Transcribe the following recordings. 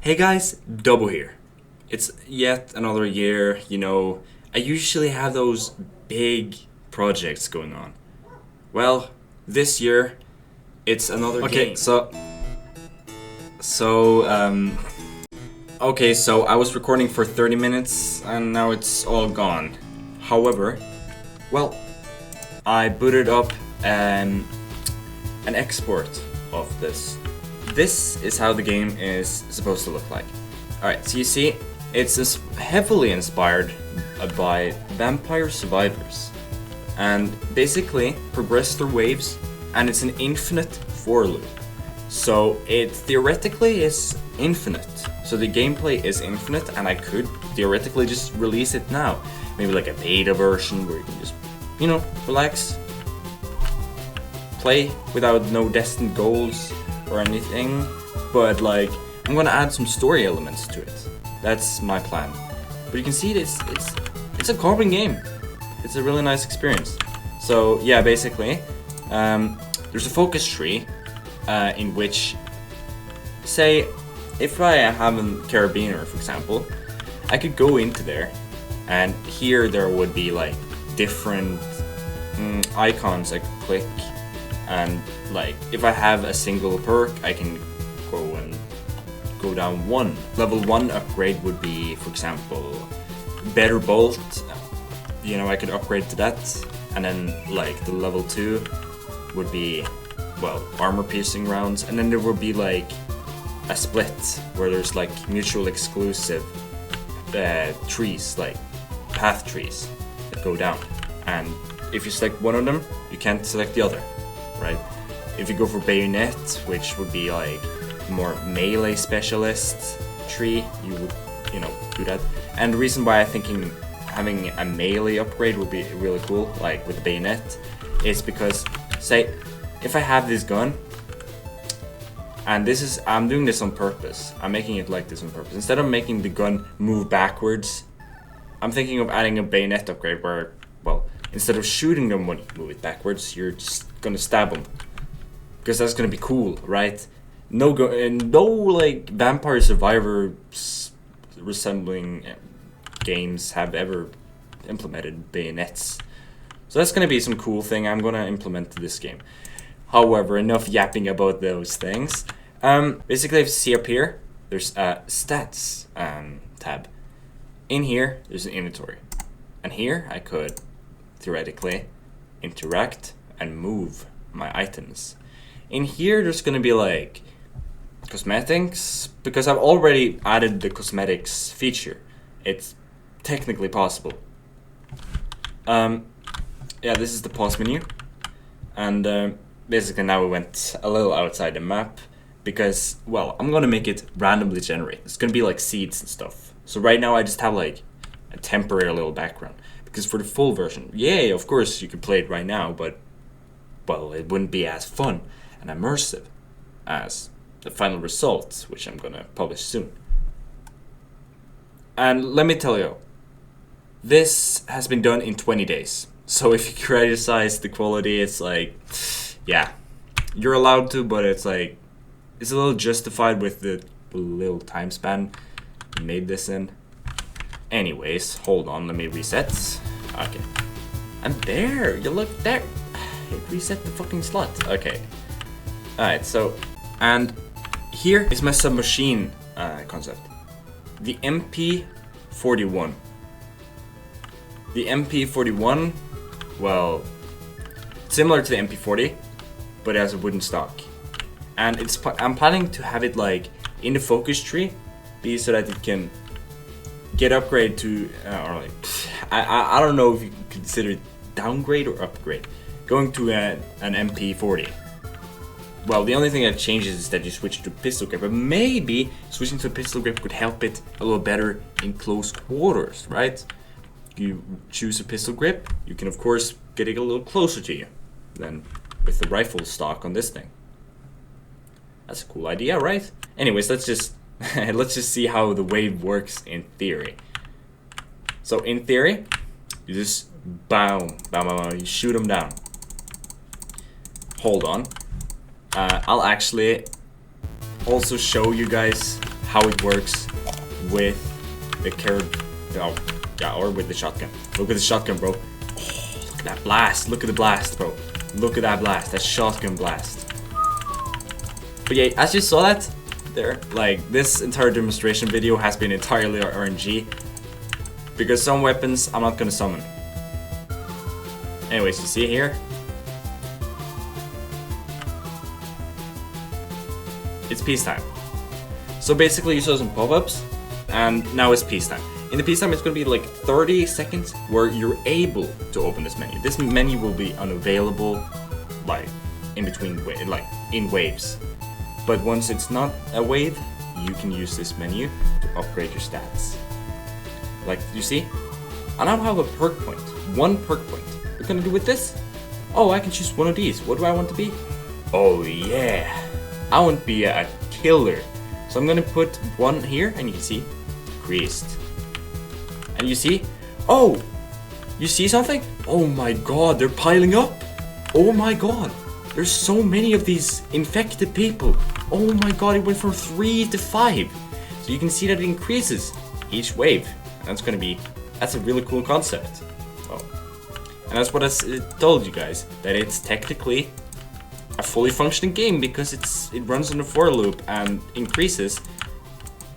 Hey guys, Double here. It's yet another year, I usually have those big projects going on. Well, this year, it's another game. So I was recording for 30 minutes and now it's all gone. However, I booted up an export of this. This is how the game is supposed to look like. Alright, so you see, it's heavily inspired by Vampire Survivors. And basically, progress through waves, and it's an infinite for loop. So it theoretically is infinite. So the gameplay is infinite, and I could theoretically just release it now. Maybe like a beta version where you can just, relax, play without no destined goals or anything, but I'm gonna add some story elements to it. That's my plan. But you can see it's a carbon game. It's a really nice experience. So yeah, basically, there's a focus tree in which, say, if I have a carabiner, for example, I could go into there, and here there would be different icons I could click. And if I have a single perk, I can go down one. Level 1 upgrade would be, for example, better bolt. I could upgrade to that. And then the level 2 would be, armor piercing rounds. And then there would be a split where there's mutual exclusive trees, path trees that go down. And if you select one of them, you can't select the other. Right? If you go for bayonet, which would be more melee specialist tree, you would, do that. And the reason why I'm thinking having a melee upgrade would be really cool, with the bayonet, is because, say, if I have this gun, and I'm doing this on purpose. I'm making it like this on purpose. Instead of making the gun move backwards, I'm thinking of adding a bayonet upgrade where, instead of shooting them when you move it backwards, you're just gonna stab them, because that's gonna be cool, right? No Vampire Survivor resembling games have ever implemented bayonets, so that's gonna be some cool thing I'm gonna implement to this game. However, enough yapping about those things. Basically, if you see up here, there's a stats tab. In here, there's an inventory, and here I could theoretically interact and move my items. In here there's gonna be cosmetics, because I've already added the cosmetics feature. It's technically possible. Yeah, this is the pause menu, and basically now we went a little outside the map because, I'm gonna make it randomly generate. It's gonna be seeds and stuff. So right now I just have a temporary little background. Because for the full version, yay, of course you could play it right now, but, it wouldn't be as fun and immersive as the final result, which I'm gonna publish soon. And let me tell you, this has been done in 20 days. So if you criticize the quality, it's yeah, you're allowed to, but it's it's a little justified with the little time span you made this in. Anyways, hold on, let me reset. Okay. And there, you look there. It reset the fucking slot. Okay. Alright, so, and here is my submachine concept. The MP41. The MP41, similar to the MP40, but it has a wooden stock. And I'm planning to have it in the focus tree, be so that it can get upgrade to, I don't know if you consider it downgrade or upgrade. Going to an MP40. The only thing that changes is that you switch to pistol grip, but maybe switching to a pistol grip could help it a little better in close quarters, right? You choose a pistol grip, you can of course get it a little closer to you than with the rifle stock on this thing. That's a cool idea, right? Anyways, let's just see how the wave works in theory. So in theory, you just boom, you shoot them down. Hold on. I'll actually also show you guys how it works with the or with the shotgun. Look at the shotgun, bro. Oh, look at that blast. Look at the blast, bro. Look at that blast. That shotgun blast. But yeah, as you saw that there, like, this entire demonstration video has been entirely RNG, because some weapons I'm not gonna summon. Anyways, you see here, it's peacetime. So basically you saw some pop-ups, and now it's peacetime. In the peacetime, it's going to be like 30 seconds where you're able to open this menu. This menu will be unavailable, like, in between, like, in waves. But once it's not a wave, you can use this menu to upgrade your stats. Like, you see? I now have a perk point. One perk point. What can I do with this? Oh, I can choose one of these. What do I want to be? Oh yeah, I want to be a killer. So I'm gonna put one here, and you can see, increased. And you see, oh, you see something? Oh my god, they're piling up. Oh my god, there's so many of these infected people. Oh my god, it went from 3 to 5. So you can see that it increases each wave. And that's a really cool concept. Oh. And that's what I told you guys, that it's technically a fully functioning game, because it runs in a for loop and increases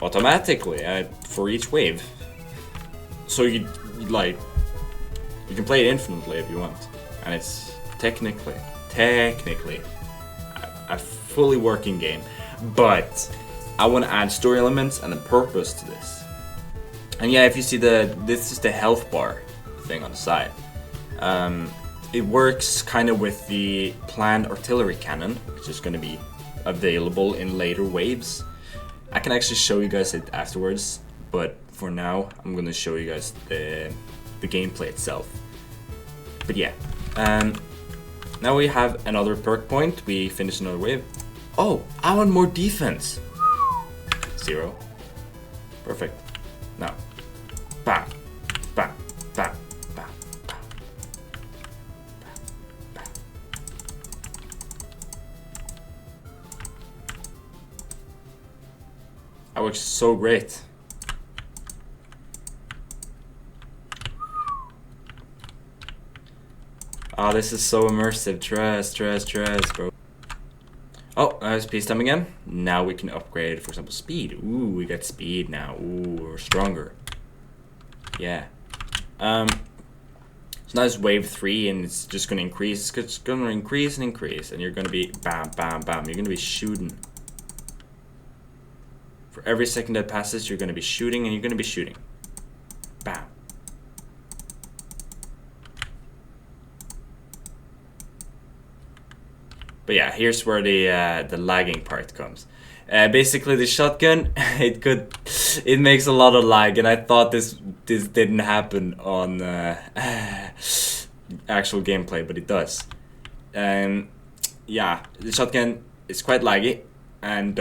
automatically for each wave. So you can play it infinitely if you want, and it's technically a fully working game. But I want to add story elements and a purpose to this. And yeah, if you see this is the health bar thing on the side. It works kind of with the planned artillery cannon, which is going to be available in later waves. I can actually show you guys it afterwards, but for now, I'm going to show you guys the gameplay itself. But yeah, now we have another perk point. We finished another wave. Oh, I want more defense. 0. Perfect. Now, bam, bam, bam. That works so great. Oh, this is so immersive. Trust, bro. Oh, there's peacetime again. Now we can upgrade, for example, speed. Ooh, we got speed now. Ooh, we're stronger. Yeah. So now it's wave 3, and it's just gonna increase. It's gonna increase and increase, and you're gonna be bam, bam, bam. You're gonna be shooting. For every second that passes, you're gonna be shooting, and you're gonna be shooting. Bam. But yeah, here's where the lagging part comes. Basically, the shotgun, it makes a lot of lag, and I thought this didn't happen on actual gameplay, but it does. Yeah, the shotgun is quite laggy, and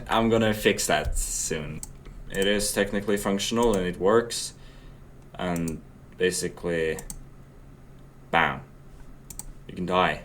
I'm gonna fix that soon. It is technically functional and it works, and basically, bam, you can die.